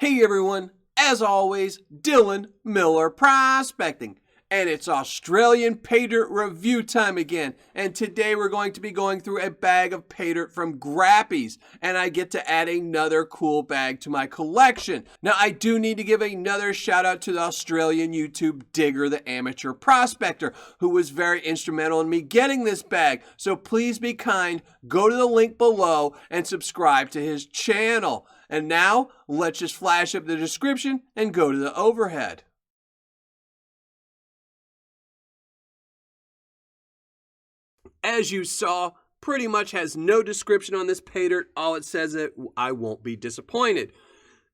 Hey everyone, as always, Dylan Miller Prospecting. And it's Australian Paydirt review time again. And today we're going to be going through a bag of Paydirt from Grappys. And I get to add another cool bag to my collection. Now I do need to give another shout out to the Australian YouTube digger, the amateur prospector, who was very instrumental in me getting this bag. So please be kind, go to the link below and subscribe to his channel. And now let's just flash up the description and go to the overhead. As you saw, pretty much has no description on this Paydirt. All it says is, I won't be disappointed.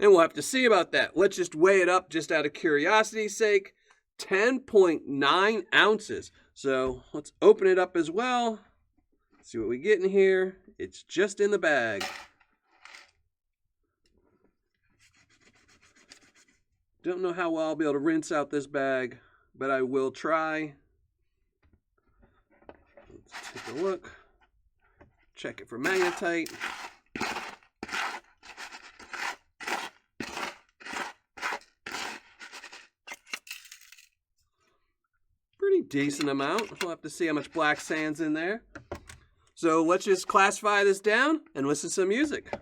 And we'll have to see about that. Let's just weigh it up just out of curiosity's sake. 10.9 ounces. So let's open it up as well. See what we get in here. It's just in the bag. Don't know how well I'll be able to rinse out this bag, but I will try. Let's take a look. Check it for magnetite. Pretty decent amount. We'll have to see how much black sand's in there. So let's just classify this down and listen to some music.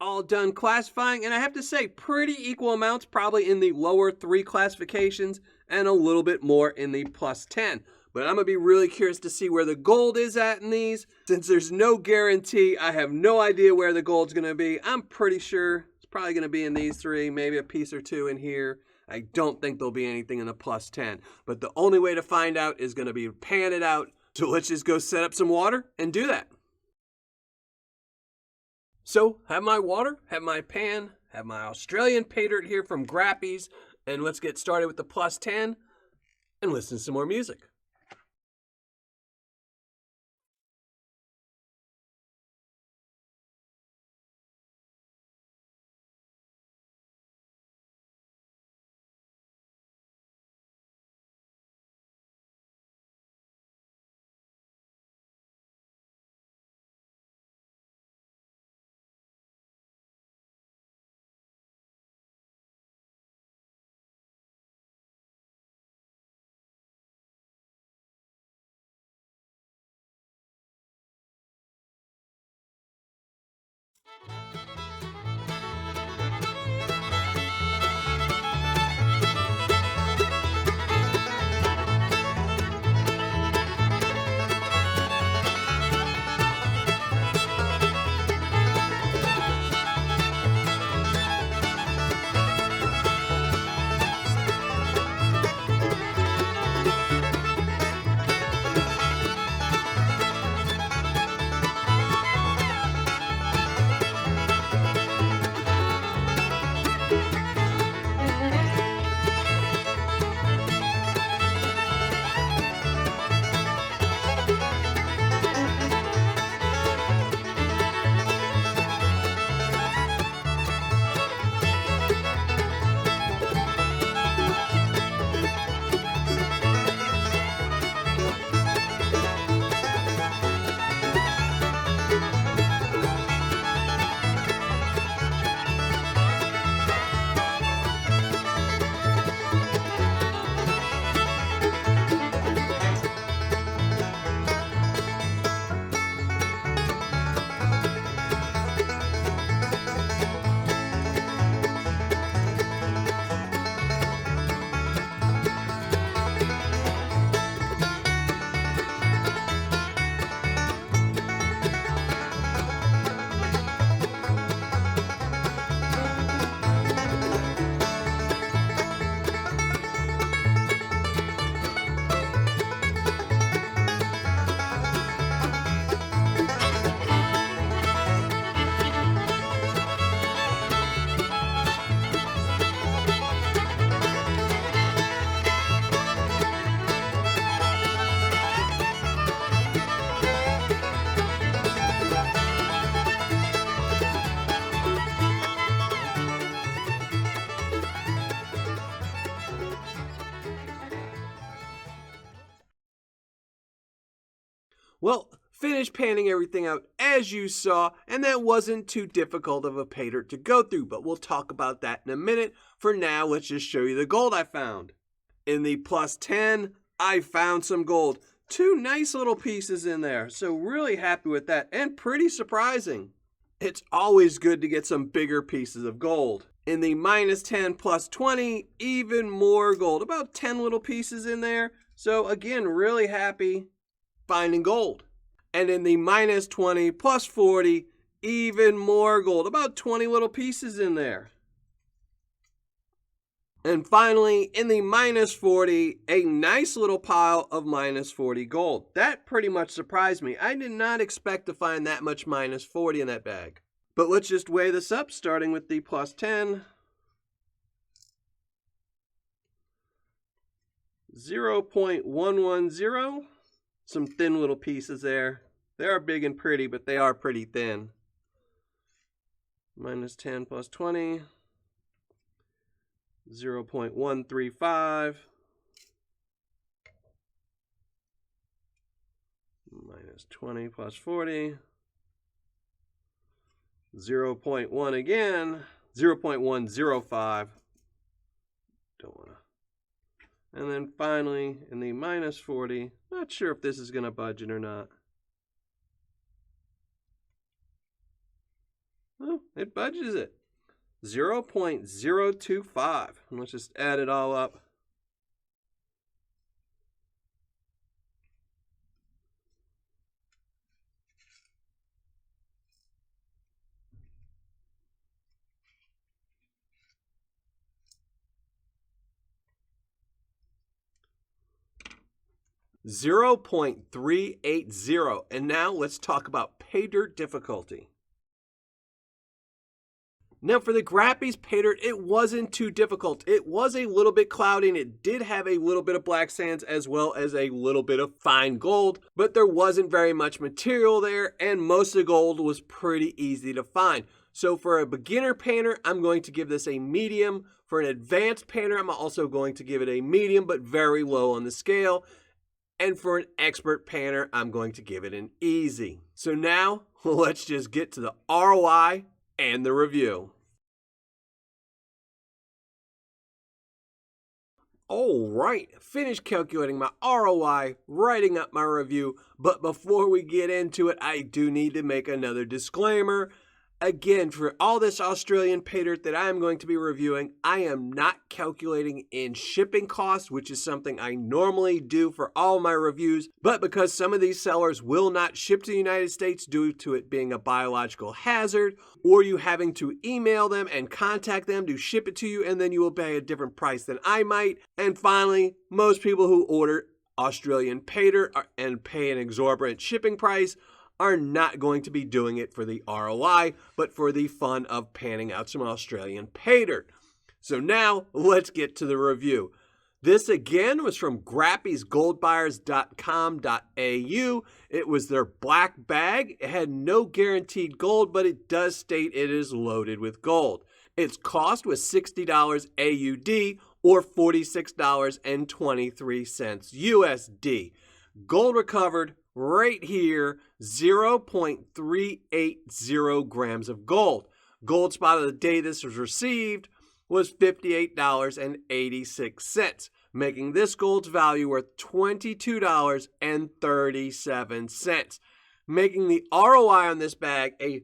All done classifying, and I have to say pretty equal amounts, probably in the lower 3 classifications and a little bit more in the plus 10. But I'm going to be really curious to see where the gold is at in these. Since there's no guarantee, I have no idea where the gold's going to be. I'm pretty sure it's probably going to be in these 3, maybe a piece or 2 in here. I don't think there'll be anything in the plus 10. But the only way to find out is going to be pan it out. So let's just go set up some water and do that. So, have my water, have my pan, have my Australian Paydirt here from Grappys, and let's get started with the plus 10 and listen to some more music. Well, finished panning everything out as you saw, and that wasn't too difficult of a Paydirt to go through, but we'll talk about that in a minute. For now, let's just show you the gold I found. In the plus 10, I found some gold. 2 nice little pieces in there, so really happy with that, and pretty surprising. It's always good to get some bigger pieces of gold. In the minus 10 plus 20, even more gold, about 10 little pieces in there. So again, really happy finding gold. And in the minus 20 plus 40, even more gold, about 20 little pieces in there. And finally, in the minus 40, a nice little pile of minus 40 gold. That pretty much surprised me. I did not expect to find that much minus 40 in that bag. But let's just weigh this up, starting with the plus 10. 0.110. Some thin little pieces there. They are big and pretty, but they are pretty thin. Minus 10 plus 20. 0.135. Minus 20 plus 40. 0.1 again. 0.105. Don't want to. And then finally, in the minus 40, not sure if this is going to budget or not. Oh, it budges it. 0.025. And let's just add it all up. $0.380. And now let's talk about Paydirt difficulty. Now for the Grappys Paydirt, it wasn't too difficult. It was a little bit cloudy and it did have a little bit of black sands as well as a little bit of fine gold, but there wasn't very much material there and most of the gold was pretty easy to find. So for a beginner painter, I'm going to give this a medium. For an advanced painter, I'm also going to give it a medium, but very low on the scale. And for an expert painter, I'm going to give it an easy. So now, let's just get to the ROI and the review. All right, finished calculating my ROI, writing up my review, but before we get into it, I do need to make another disclaimer. Again, for all this Australian Paydirt that I am going to be reviewing, I am not calculating in shipping costs, which is something I normally do for all my reviews. But because some of these sellers will not ship to the United States due to it being a biological hazard, or you having to email them and contact them to ship it to you, and then you will pay a different price than I might. And finally, most people who order Australian Paydirt and pay an exorbitant shipping price are not going to be doing it for the ROI, but for the fun of panning out some Australian Paydirt. So now, let's get to the review. This again was from grappysgoldbuyers.com.au. It was their black bag. It had no guaranteed gold, but it does state it is loaded with gold. Its cost was $60 AUD or $46.23 USD. Gold recovered right here, 0.380 grams of gold. Gold spot of the day this was received was $58.86, making this gold's value worth $22.37, making the ROI on this bag a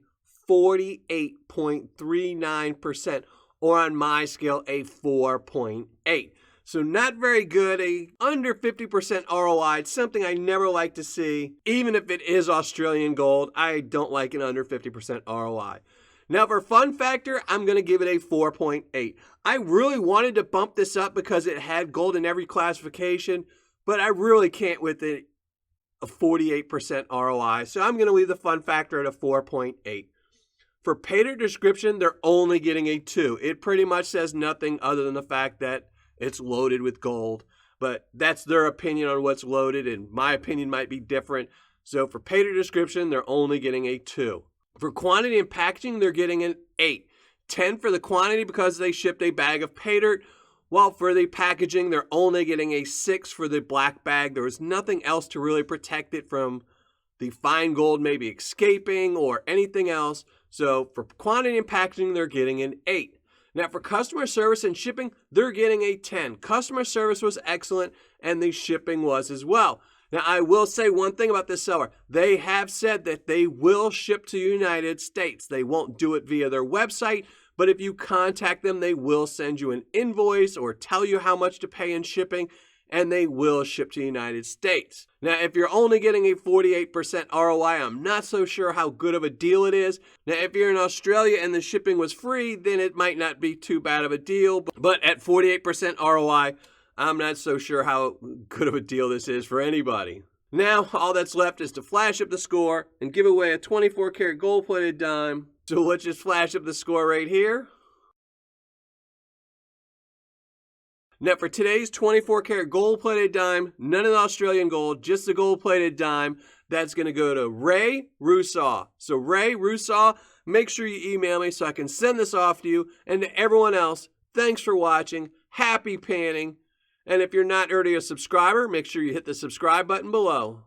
48.39%, or on my scale, a 4.8. So not very good, a under 50% ROI. It's something I never like to see. Even if it is Australian gold, I don't like an under 50% ROI. Now for fun factor, I'm going to give it a 4.8. I really wanted to bump this up because it had gold in every classification, but I really can't with it a 48% ROI. So I'm going to leave the fun factor at a 4.8. For Paydirt description, they're only getting a 2. It pretty much says nothing other than the fact that it's loaded with gold, but that's their opinion on what's loaded, and my opinion might be different. So for Paydirt description, they're only getting a 2. For quantity and packaging, they're getting an 8. 10 for the quantity because they shipped a bag of Paydirt, while for the packaging, they're only getting a 6 for the black bag. There was nothing else to really protect it from the fine gold may be escaping or anything else. So for quantity and packaging, they're getting an 8. Now for customer service and shipping, they're getting a 10. Customer service was excellent and the shipping was as well. Now I will say one thing about this seller. They have said that they will ship to the United States. They won't do it via their website, but if you contact them, they will send you an invoice or tell you how much to pay in shipping, and they will ship to the United States. Now, if you're only getting a 48% ROI, I'm not so sure how good of a deal it is. Now, if you're in Australia and the shipping was free, then it might not be too bad of a deal. But at 48% ROI, I'm not so sure how good of a deal this is for anybody. Now, all that's left is to flash up the score and give away a 24 karat gold-plated dime. So let's just flash up the score right here. Now for today's 24 karat gold-plated dime, none of the Australian gold, just the gold-plated dime, that's going to go to Ray Rusaw. So Ray Rusaw, make sure you email me so I can send this off to you. And to everyone else, thanks for watching. Happy panning. And if you're not already a subscriber, make sure you hit the subscribe button below.